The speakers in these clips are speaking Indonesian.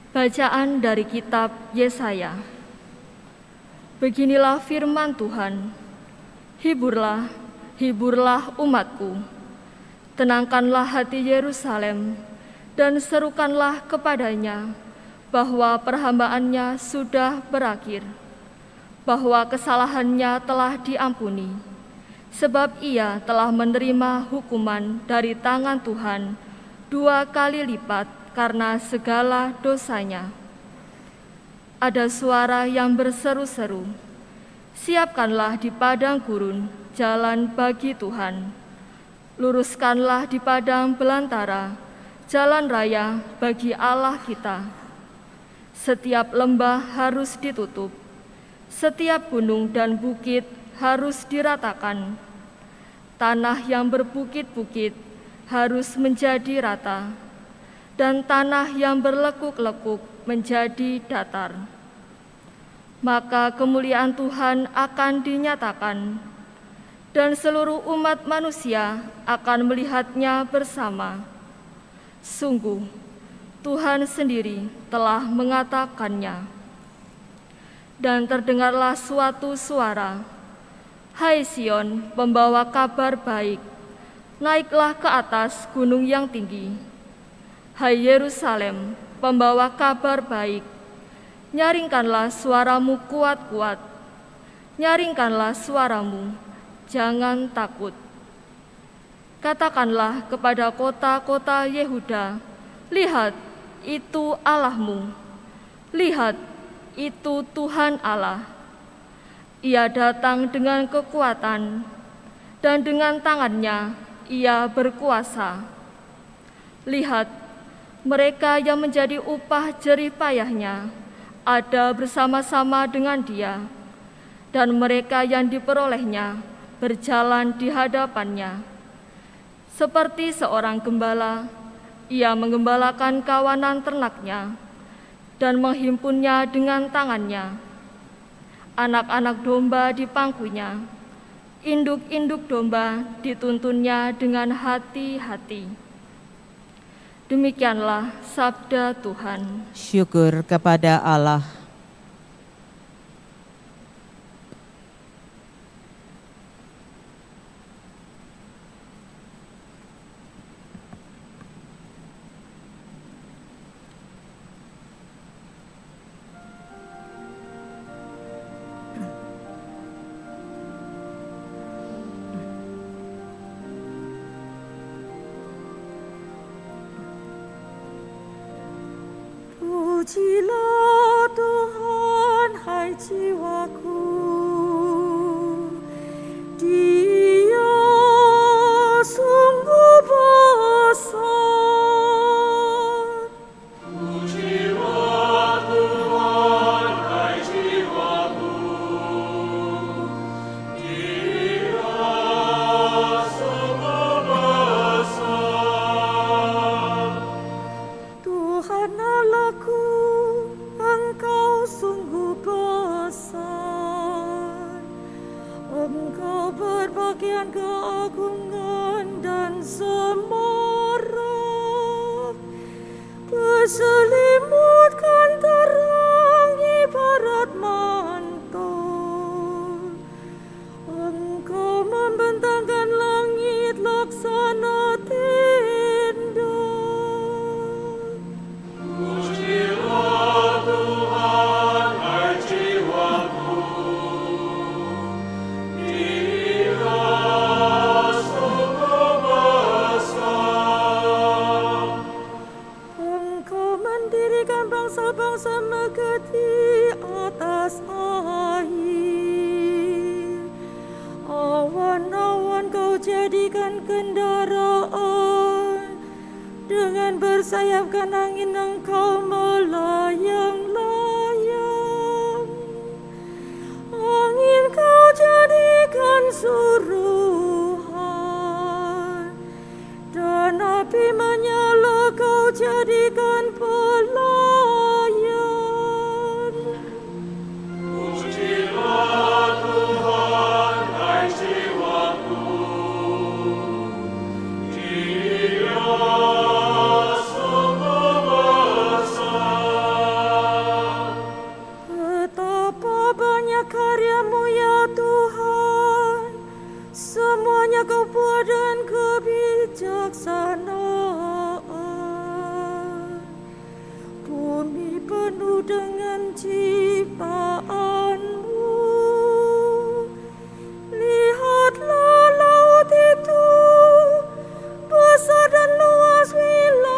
Bacaan dari kitab Yesaya. Beginilah firman Tuhan, hiburlah, hiburlah umatku, tenangkanlah hati Yerusalem, dan serukanlah kepadanya bahwa perhambaannya sudah berakhir, bahwa kesalahannya telah diampuni, sebab ia telah menerima hukuman dari tangan Tuhan 2 kali lipat karena segala dosanya. Ada suara yang berseru-seru, siapkanlah di padang gurun jalan bagi Tuhan, luruskanlah di padang belantara jalan raya bagi Allah kita. Setiap lembah harus ditutup, setiap gunung dan bukit harus diratakan. Tanah yang berbukit-bukit harus menjadi rata, dan tanah yang berlekuk-lekuk menjadi datar. Maka kemuliaan Tuhan akan dinyatakan, dan seluruh umat manusia akan melihatnya bersama. Sungguh, Tuhan sendiri telah mengatakannya. Dan terdengarlah suatu suara, "Hai Sion, pembawa kabar baik, naiklah ke atas gunung yang tinggi. Hai Yerusalem, pembawa kabar baik, nyaringkanlah suaramu kuat-kuat, nyaringkanlah suaramu, jangan takut. Katakanlah kepada kota-kota Yehuda, lihat, itu Allahmu, lihat, itu Tuhan Allah. Ia datang dengan kekuatan, dan dengan tangannya ia berkuasa. Lihat, mereka yang menjadi upah jerih payahnya ada bersama-sama dengan dia, dan mereka yang diperolehnya berjalan di hadapannya. Seperti seorang gembala, ia menggembalakan kawanan ternaknya dan menghimpunnya dengan tangannya. Anak-anak domba di pangkunya, induk-induk domba dituntunnya dengan hati-hati. Demikianlah sabda Tuhan. Syukur kepada Allah. Pujilah Tuhan, hai jiwaku, Dia sungguh besar. Pujilah Tuhan, hai jiwaku, Dia sungguh besar. Tuhan Allahku, Engkau sungguh besar. Engkau berbagian keagungan dan semarak, berselimutkan terang ibarat mantel. Engkau membentangkan langit laksana tenda. Pujilah Tuhan, hai jiwaku, Dia sungguh besar. Engkau mendirikan bangsa-bangsa megah di atas air. Awan-awan kau jadikan kendaraan, dengan bersayapkan angin engkau melayang-layang. Angin kau jadikan suruhan, dan api menyala kau jadikan pelayan. Pujilah Tuhan, hai jiwaku, Dia sungguh besar. ciptaanmu. Lihatlah laut itu, besar dan luas wilayahnya.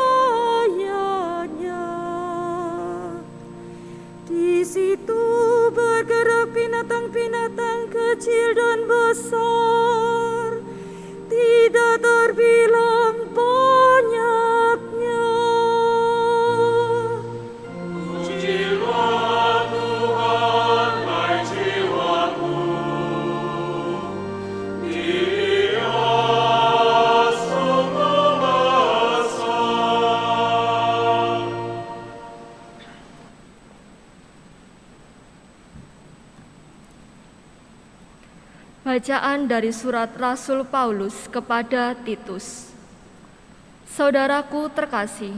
Di situ bergerak binatang-binatang kecil dan besar, tidak terbilang banyaknya. Pujilah Tuhan, hai jiwaku. Dia sungguh besar. Bacaan dari surat Rasul Paulus kepada Titus. Saudaraku terkasih,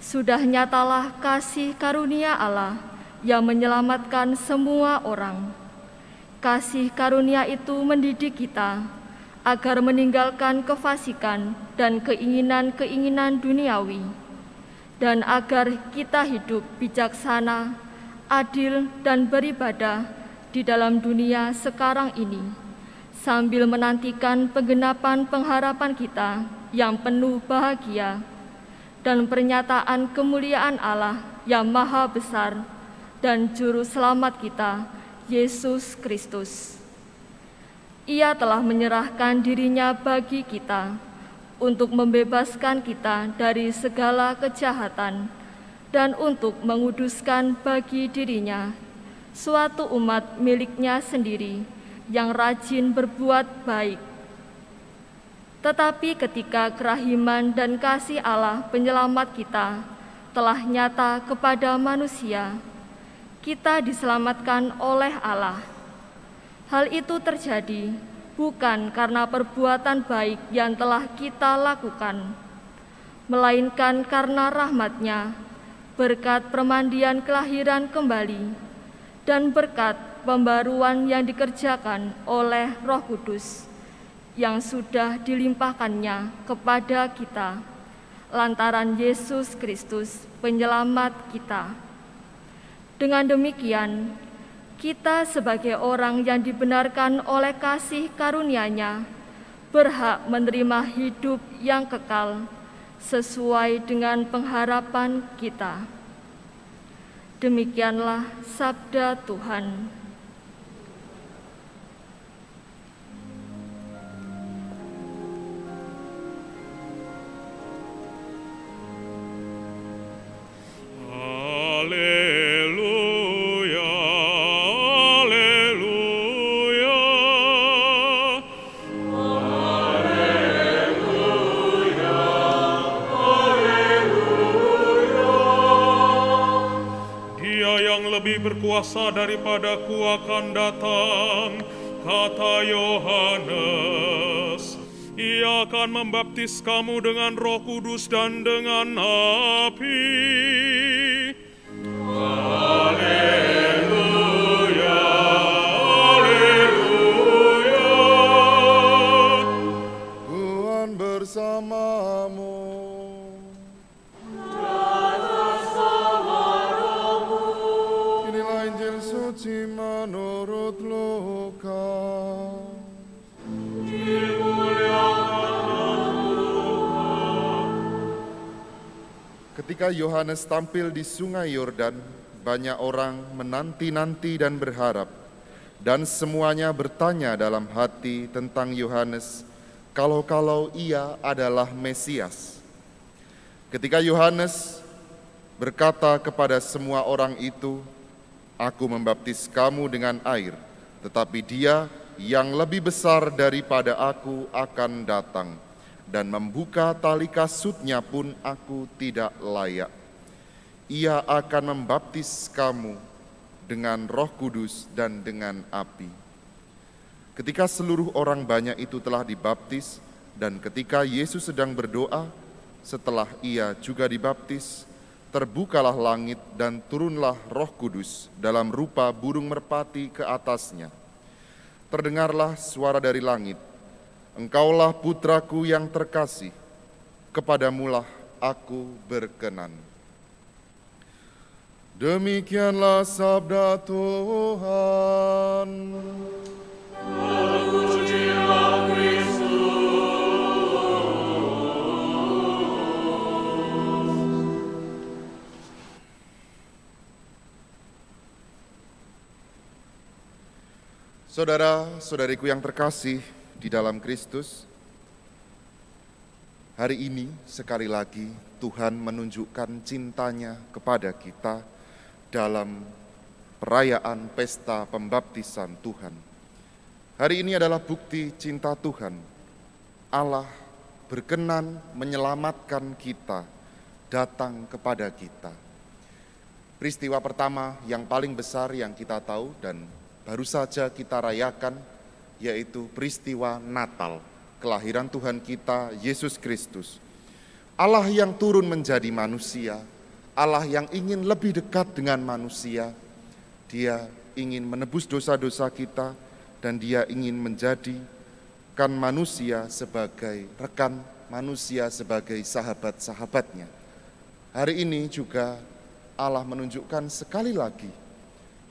sudah nyatalah kasih karunia Allah yang menyelamatkan semua orang. Kasih karunia itu mendidik kita agar meninggalkan kefasikan dan keinginan-keinginan duniawi, dan agar kita hidup bijaksana, adil, dan beribadah di dalam dunia sekarang ini, sambil menantikan penggenapan pengharapan kita yang penuh bahagia dan pernyataan kemuliaan Allah yang maha besar dan Juru Selamat kita, Yesus Kristus. Ia telah menyerahkan dirinya bagi kita untuk membebaskan kita dari segala kejahatan dan untuk menguduskan bagi dirinya suatu umat miliknya sendiri yang rajin berbuat baik. Tetapi ketika kerahiman dan kasih Allah penyelamat kita telah nyata kepada manusia, kita diselamatkan oleh Allah. Hal itu terjadi bukan karena perbuatan baik yang telah kita lakukan, melainkan karena rahmat-Nya, berkat permandian kelahiran kembali, dan berkat pembaruan yang dikerjakan oleh Roh Kudus yang sudah dilimpahkannya kepada kita lantaran Yesus Kristus penyelamat kita. Dengan demikian, kita sebagai orang yang dibenarkan oleh kasih karunia-Nya berhak menerima hidup yang kekal sesuai dengan pengharapan kita. Demikianlah sabda Tuhan. Haleluya, haleluya. Haleluya, haleluya. Dia yang lebih berkuasa daripadaku akan datang, kata Yohanes. Ia akan membaptis kamu dengan Roh Kudus dan dengan api. Haleluya, haleluya. Tuhan bersamamu. Inilah Injil suci menurut Lukas. Ketika Yohanes tampil di Sungai Yordan, banyak orang menanti-nanti dan berharap, dan semuanya bertanya dalam hati tentang Yohanes, kalau-kalau ia adalah Mesias. Ketika Yohanes berkata kepada semua orang itu, "Aku membaptis kamu dengan air, tetapi Dia yang lebih besar daripada aku akan datang, dan membuka tali kasutnya pun aku tidak layak. Ia akan membaptis kamu dengan Roh Kudus dan dengan api." Ketika seluruh orang banyak itu telah dibaptis, dan ketika Yesus sedang berdoa, setelah ia juga dibaptis, terbukalah langit dan turunlah Roh Kudus dalam rupa burung merpati ke atasnya. Terdengarlah suara dari langit, "Engkaulah putraku yang terkasih, kepadamulah aku berkenan." Demikianlah sabda Tuhan. Saudara-saudariku yang terkasih di dalam Kristus, hari ini sekali lagi Tuhan menunjukkan cintanya kepada kita dalam perayaan pesta pembaptisan Tuhan. Hari ini adalah bukti cinta Tuhan. Allah berkenan menyelamatkan kita, datang kepada kita. Peristiwa pertama yang paling besar yang kita tahu dan baru saja kita rayakan, yaitu peristiwa Natal, kelahiran Tuhan kita, Yesus Kristus. Allah yang turun menjadi manusia, Allah yang ingin lebih dekat dengan manusia. Dia ingin menebus dosa-dosa kita, dan Dia ingin menjadikan manusia sebagai rekan, manusia sebagai sahabat-sahabatnya. Hari ini juga Allah menunjukkan sekali lagi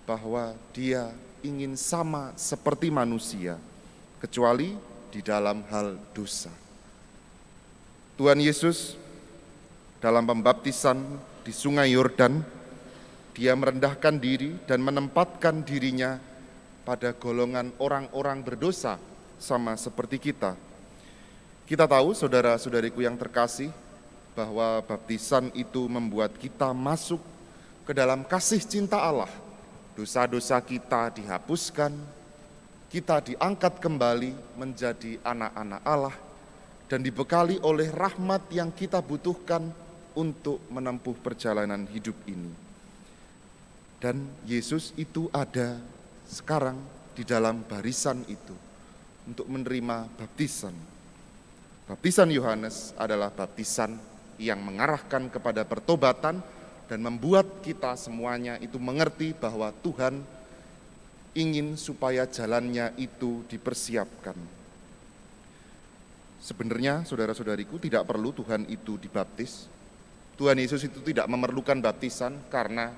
bahwa Dia ingin sama seperti manusia, kecuali di dalam hal dosa. Tuhan Yesus dalam pembaptisan di Sungai Yordan, Dia merendahkan diri dan menempatkan dirinya pada golongan orang-orang berdosa, sama seperti kita. Kita tahu, saudara-saudariku yang terkasih, bahwa baptisan itu membuat kita masuk ke dalam kasih cinta Allah. Dosa-dosa kita dihapuskan, kita diangkat kembali menjadi anak-anak Allah, dan dibekali oleh rahmat yang kita butuhkan untuk menempuh perjalanan hidup ini. Dan Yesus itu ada sekarang di dalam barisan itu untuk menerima baptisan. Baptisan Yohanes adalah baptisan yang mengarahkan kepada pertobatan dan membuat kita semuanya itu mengerti bahwa Tuhan ingin supaya jalannya itu dipersiapkan. Sebenarnya saudara-saudariku, tidak perlu Tuhan itu dibaptis. Tuhan Yesus itu tidak memerlukan baptisan karena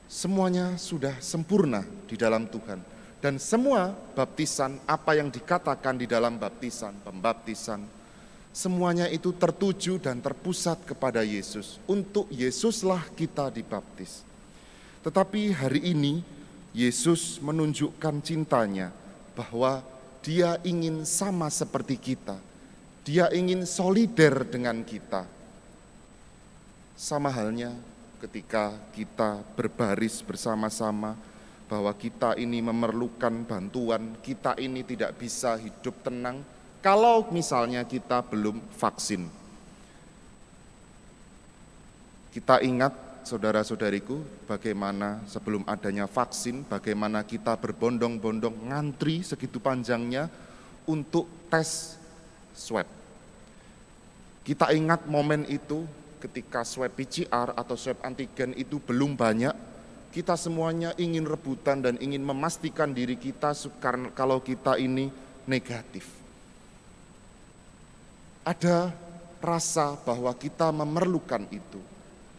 semuanya sudah sempurna di dalam Tuhan. Dan semua baptisan, apa yang dikatakan di dalam baptisan, pembaptisan, semuanya itu tertuju dan terpusat kepada Yesus. Untuk Yesuslah kita dibaptis. Tetapi hari ini Yesus menunjukkan cintanya bahwa Dia ingin sama seperti kita. Dia ingin solider dengan kita. Sama halnya ketika kita berbaris bersama-sama, bahwa kita ini memerlukan bantuan, kita ini tidak bisa hidup tenang kalau misalnya kita belum vaksin. Kita ingat, saudara-saudariku, bagaimana sebelum adanya vaksin, bagaimana kita berbondong-bondong ngantri segitu panjangnya untuk tes swab. Kita ingat momen itu ketika swab PCR atau swab antigen itu belum banyak, kita semuanya ingin rebutan dan ingin memastikan diri kita karena kalau kita ini negatif. Ada rasa bahwa kita memerlukan itu.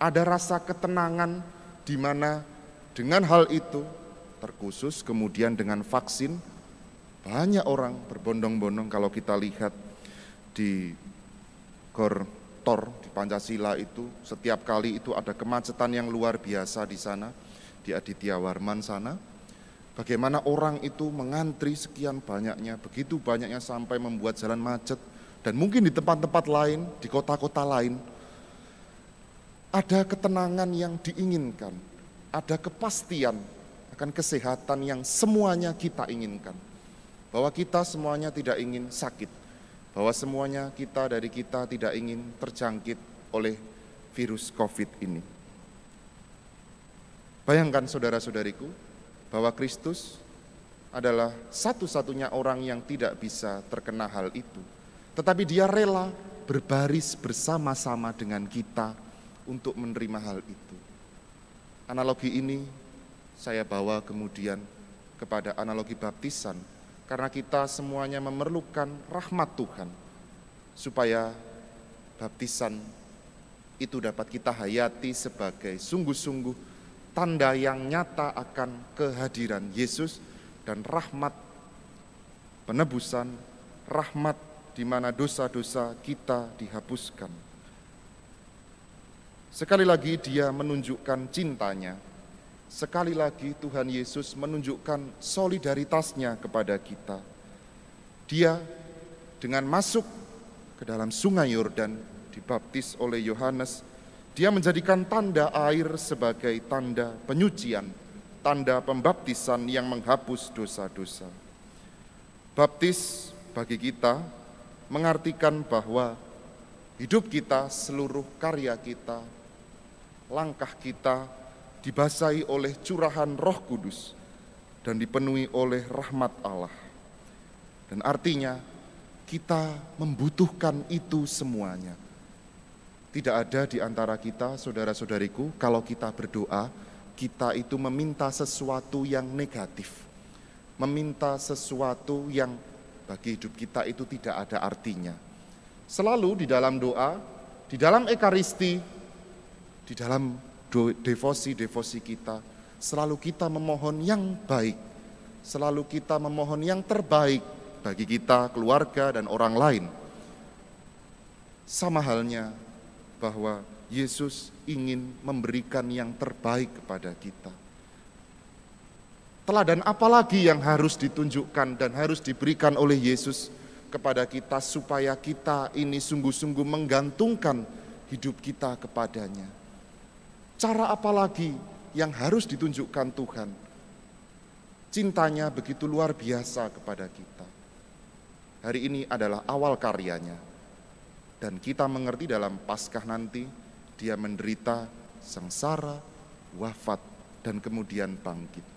Ada rasa ketenangan di mana dengan hal itu, terkhusus kemudian dengan vaksin, banyak orang berbondong-bondong. Kalau kita lihat di Gor Tor di Pancasila itu, setiap kali itu ada kemacetan yang luar biasa di sana, di Aditya Warman sana. Bagaimana orang itu mengantri sekian banyaknya, begitu banyaknya sampai membuat jalan macet. Dan mungkin di tempat-tempat lain, di kota-kota lain, ada ketenangan yang diinginkan, ada kepastian akan kesehatan yang semuanya kita inginkan. Bahwa kita semuanya tidak ingin sakit, bahwa semuanya dari kita tidak ingin terjangkit oleh virus COVID ini. Bayangkan saudara-saudariku, bahwa Kristus adalah satu-satunya orang yang tidak bisa terkena hal itu. Tetapi Dia rela berbaris bersama-sama dengan kita untuk menerima hal itu. Analogi ini saya bawa kemudian kepada analogi baptisan, karena kita semuanya memerlukan rahmat Tuhan, supaya baptisan itu dapat kita hayati sebagai sungguh-sungguh tanda yang nyata akan kehadiran Yesus dan rahmat penebusan, rahmat di mana dosa-dosa kita dihapuskan. Sekali lagi Dia menunjukkan cintanya. Sekali lagi Tuhan Yesus menunjukkan solidaritasnya kepada kita. Dia dengan masuk ke dalam sungai Yordan, dibaptis oleh Yohanes, Dia menjadikan tanda air sebagai tanda penyucian, tanda pembaptisan yang menghapus dosa-dosa. Baptis bagi kita mengartikan bahwa hidup kita, seluruh karya kita, langkah kita dibasahi oleh curahan Roh Kudus dan dipenuhi oleh rahmat Allah. Dan artinya kita membutuhkan itu semuanya. Tidak ada di antara kita, saudara-saudariku, kalau kita berdoa, kita itu meminta sesuatu yang negatif. Meminta sesuatu yang bagi hidup kita itu tidak ada artinya. Selalu di dalam doa, di dalam ekaristi, di dalam devosi-devosi kita, selalu kita memohon yang baik, selalu kita memohon yang terbaik bagi kita, keluarga, dan orang lain. Sama halnya bahwa Yesus ingin memberikan yang terbaik kepada kita. Teladan apa lagi yang harus ditunjukkan dan harus diberikan oleh Yesus kepada kita supaya kita ini sungguh-sungguh menggantungkan hidup kita kepadanya? Cara apa lagi yang harus ditunjukkan Tuhan? Cintanya begitu luar biasa kepada kita. Hari ini adalah awal karyanya. Dan kita mengerti dalam Paskah nanti, Dia menderita, sengsara, wafat, dan kemudian bangkit.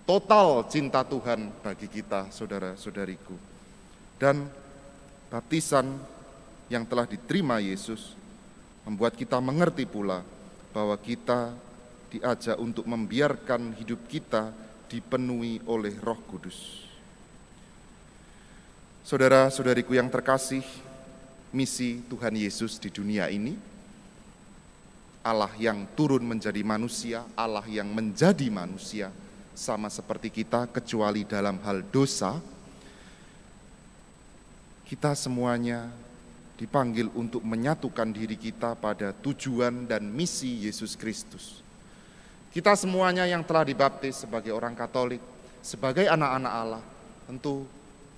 Total cinta Tuhan bagi kita, saudara-saudariku. Dan baptisan yang telah diterima Yesus membuat kita mengerti pula bahwa kita diajak untuk membiarkan hidup kita dipenuhi oleh Roh Kudus. Saudara-saudariku yang terkasih, misi Tuhan Yesus di dunia ini, Allah yang turun menjadi manusia, Allah yang menjadi manusia, sama seperti kita kecuali dalam hal dosa, kita semuanya dipanggil untuk menyatukan diri kita pada tujuan dan misi Yesus Kristus. Kita semuanya yang telah dibaptis sebagai orang Katolik, sebagai anak-anak Allah, tentu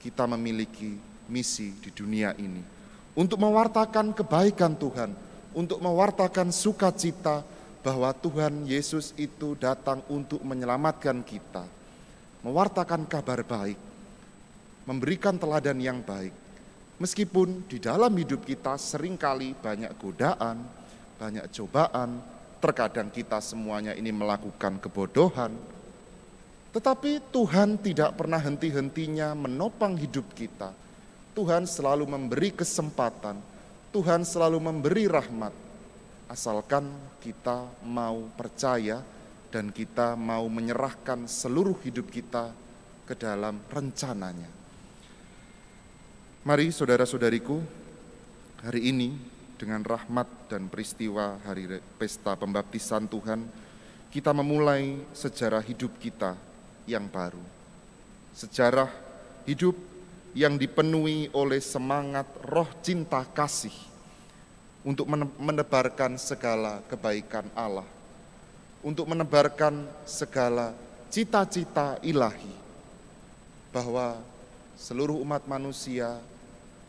kita memiliki misi di dunia ini. Untuk mewartakan kebaikan Tuhan, untuk mewartakan sukacita bahwa Tuhan Yesus itu datang untuk menyelamatkan kita. Mewartakan kabar baik, memberikan teladan yang baik. Meskipun di dalam hidup kita seringkali banyak godaan, banyak cobaan, terkadang kita semuanya ini melakukan kebodohan, tetapi Tuhan tidak pernah henti-hentinya menopang hidup kita. Tuhan selalu memberi kesempatan, Tuhan selalu memberi rahmat, asalkan kita mau percaya dan kita mau menyerahkan seluruh hidup kita ke dalam rencananya. Mari saudara-saudariku, hari ini dengan rahmat dan peristiwa hari pesta pembaptisan Tuhan, kita memulai sejarah hidup kita yang baru. Sejarah hidup yang dipenuhi oleh semangat roh cinta kasih untuk menebarkan segala kebaikan Allah, untuk menebarkan segala cita-cita ilahi, bahwa seluruh umat manusia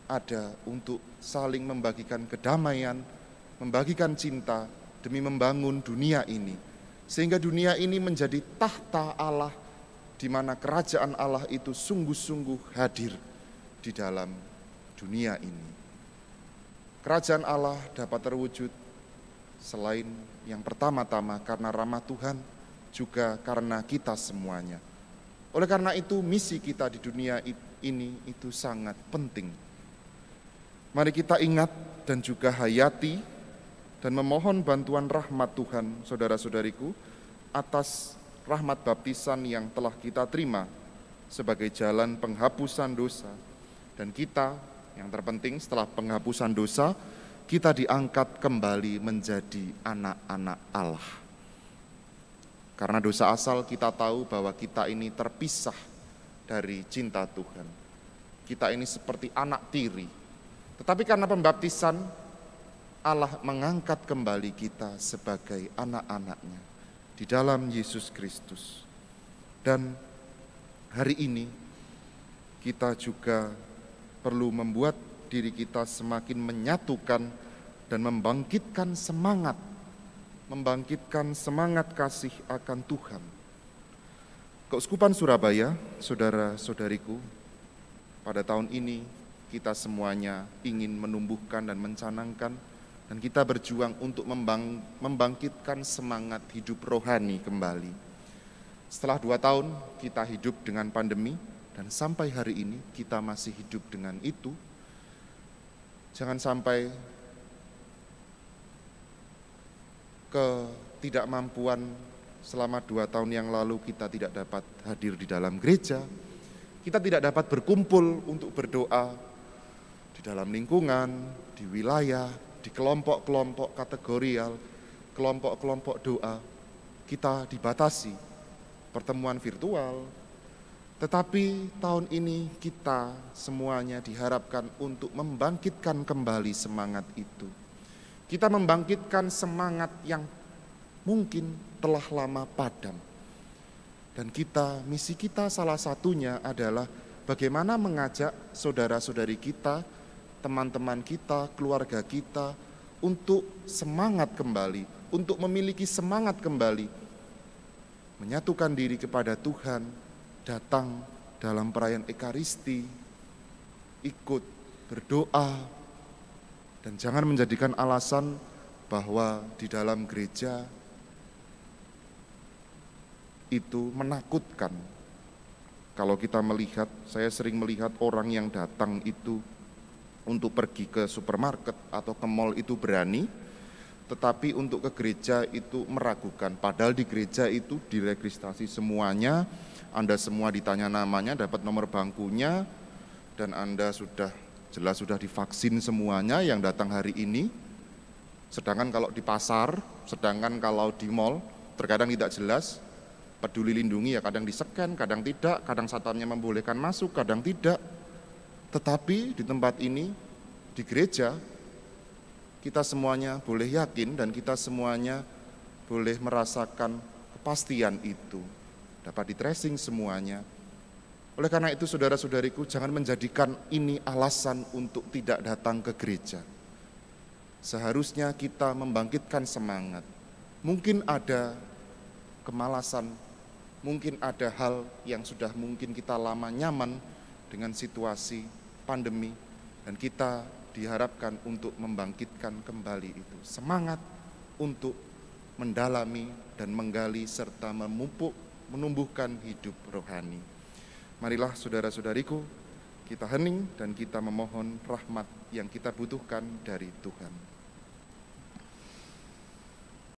ada untuk saling membagikan kedamaian, membagikan cinta demi membangun dunia ini. Sehingga dunia ini menjadi tahta Allah, di mana kerajaan Allah itu sungguh-sungguh hadir di dalam dunia ini. Kerajaan Allah dapat terwujud selain yang pertama-tama karena rahmat Tuhan, juga karena kita semuanya. Oleh karena itu misi kita di dunia ini itu sangat penting. Mari kita ingat dan juga hayati dan memohon bantuan rahmat Tuhan, saudara-saudariku, atas rahmat baptisan yang telah kita terima sebagai jalan penghapusan dosa. Dan kita yang terpenting setelah penghapusan dosa, kita diangkat kembali menjadi anak-anak Allah. Karena dosa asal kita tahu bahwa kita ini terpisah dari cinta Tuhan. Kita ini seperti anak tiri. Tetapi karena pembaptisan, Allah mengangkat kembali kita sebagai anak-anaknya di dalam Yesus Kristus. Dan hari ini kita juga perlu membuat diri kita semakin menyatukan dan membangkitkan semangat kasih akan Tuhan. Keuskupan Surabaya, saudara-saudariku, pada tahun ini kita semuanya ingin menumbuhkan dan mencanangkan, dan kita berjuang untuk membangkitkan semangat hidup rohani kembali. Setelah 2 tahun kita hidup dengan pandemi, dan sampai hari ini kita masih hidup dengan itu. Jangan sampai ketidakmampuan selama 2 tahun yang lalu kita tidak dapat hadir di dalam gereja, kita tidak dapat berkumpul untuk berdoa di dalam lingkungan, di wilayah, di kelompok-kelompok kategorial, kelompok-kelompok doa. Kita dibatasi pertemuan virtual, tetapi tahun ini kita semuanya diharapkan untuk membangkitkan kembali semangat itu. Kita membangkitkan semangat yang mungkin telah lama padam. Dan misi kita salah satunya adalah bagaimana mengajak saudara-saudari kita, teman-teman kita, keluarga kita untuk semangat kembali, untuk memiliki semangat kembali, menyatukan diri kepada Tuhan, datang dalam perayaan Ekaristi, ikut berdoa, dan jangan menjadikan alasan bahwa di dalam gereja itu menakutkan. Kalau kita melihat, saya sering melihat orang yang datang itu untuk pergi ke supermarket atau ke mall itu berani, tetapi untuk ke gereja itu meragukan. Padahal di gereja itu diregistrasi semuanya, Anda semua ditanya namanya, dapat nomor bangkunya, dan Anda sudah divaksin semuanya yang datang hari ini. Sedangkan kalau di pasar, sedangkan kalau di mall, terkadang tidak jelas. Peduli Lindungi ya kadang di-scan, kadang tidak, kadang satpamnya membolehkan masuk, kadang tidak. Tetapi di tempat ini, di gereja, kita semuanya boleh yakin dan kita semuanya boleh merasakan kepastian itu. Dapat di-tracing semuanya. Oleh karena itu saudara-saudariku, jangan menjadikan ini alasan untuk tidak datang ke gereja. Seharusnya kita membangkitkan semangat. Mungkin ada kemalasan, mungkin ada hal yang sudah mungkin kita lama nyaman dengan situasi pandemi, dan kita diharapkan untuk membangkitkan kembali itu. Semangat untuk mendalami dan menggali serta menumbuhkan hidup rohani. Marilah saudara-saudariku, kita hening dan kita memohon rahmat yang kita butuhkan dari Tuhan.